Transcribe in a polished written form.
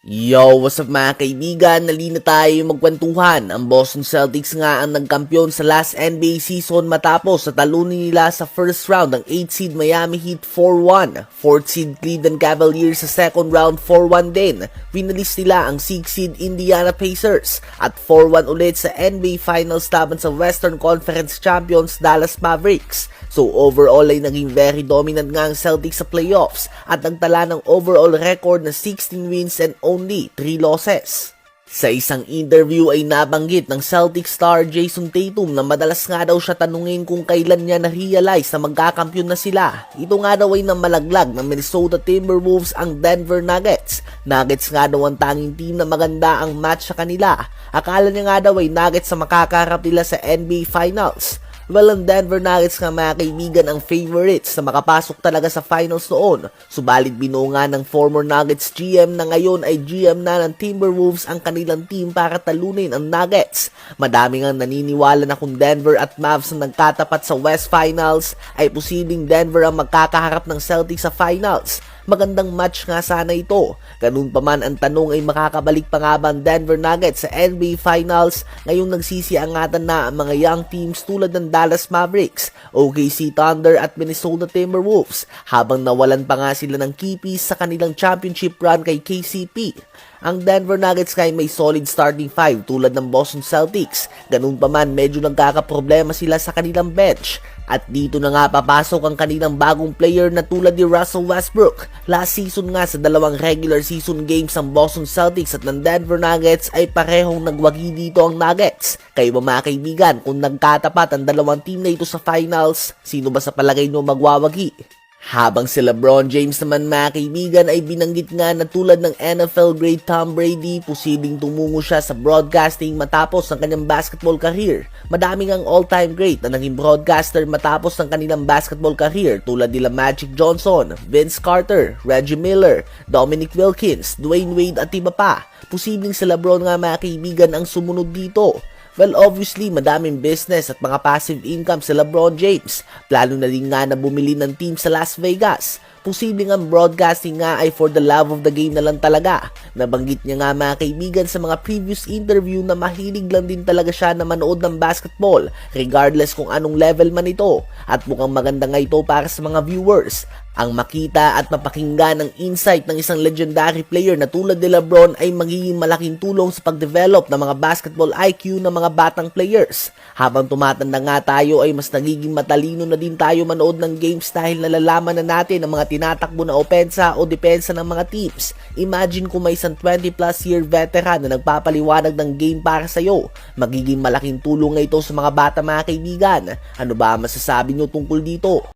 Yo, what's up mga kaibigan? Nalina tayo magkwentuhan. Ang Boston Celtics nga ang nagkampiyon sa last NBA season matapos sa talunin nila sa first round ang 8 seed Miami Heat 4-1. 4th seed Cleveland Cavaliers sa second round 4-1 din. Pinalis nila ang 6 seed Indiana Pacers at 4-1 ulit sa NBA Finals laban sa Western Conference Champions Dallas Mavericks. So overall ay naging very dominant nga ang Celtics sa playoffs at nagtala ng overall record na 16 wins and only 3 losses. Sa isang interview ay nabanggit ng Celtics star Jason Tatum na madalas nga daw siya tanungin kung kailan niya na-realize na magkakampyon na sila. Ito nga daw ay namalaglag ng Minnesota Timberwolves ang Denver Nuggets. Nuggets nga daw ang tanging team na maganda ang match sa kanila. Akala niya nga daw ay Nuggets sa makakaharap nila sa NBA Finals. Well, ang Denver Nuggets nga mga kaibigan ang favorites na makapasok talaga sa finals noon. Subalit binunga ng former Nuggets GM na ngayon ay GM na ng Timberwolves ang kanilang team para talunin ang Nuggets. Madami nga naniniwala na kung Denver at Mavs ang nagkatapat sa West Finals ay posibleng Denver ang magkakaharap ng Celtics sa finals. Magandang match nga sana ito. Ganun pa man ang tanong ay makakabalik pa nga ba ang Denver Nuggets sa NBA Finals ngayong nagsisiangatan na ang mga young teams tulad ng Dallas Mavericks, OKC Thunder at Minnesota Timberwolves habang nawalan pa nga sila ng key piece sa kanilang championship run kay KCP. Ang Denver Nuggets kay may solid starting five tulad ng Boston Celtics. Ganun pa man medyo nagkakaproblema sila sa kanilang bench. At dito na nga papasok ang kanilang bagong player na tulad ni Russell Westbrook. Last season nga sa dalawang regular season games ng Boston Celtics at ng Denver Nuggets ay parehong nagwagi dito ang Nuggets. Kayo ba mga kaibigan, kung nagkatapat ang dalawang team na ito sa finals, sino ba sa palagay nyo magwawagi? Habang si LeBron James naman mga kaibigan ay binanggit nga na tulad ng NFL great Tom Brady, posibleng tumungo siya sa broadcasting matapos ang kanyang basketball career. Madami ngang all-time great na naging broadcaster matapos ng kanilang basketball career tulad nila Magic Johnson, Vince Carter, Reggie Miller, Dominic Wilkins, Dwayne Wade at iba pa. Posibleng si LeBron nga mga kaibigan ang sumunod dito. Well, obviously, madaming business at mga passive income si LeBron James. Plano na rin nga na bumili ng team sa Las Vegas. Posibleng ang broadcasting nga ay for the love of the game na lang talaga. Nabanggit niya nga mga kaibigan sa mga previous interview na mahilig lang din talaga siya na manood ng basketball regardless kung anong level man ito. At mukhang maganda nga ito para sa mga viewers. Ang makita at mapakinggan ng insight ng isang legendary player na tulad ni LeBron ay magiging malaking tulong sa pag-develop ng mga basketball IQ ng mga batang players. Habang tumatanda nga tayo ay mas nagiging matalino na din tayo manood ng games dahil nalalaman na natin ang mga tinatakbo na opensa o depensa ng mga teams. Imagine kung may isang 20 plus year veteran na nagpapaliwanag ng game para sa'yo. Magiging malaking tulong nga ito sa mga bata mga kaibigan. Ano ba masasabi nyo tungkol dito?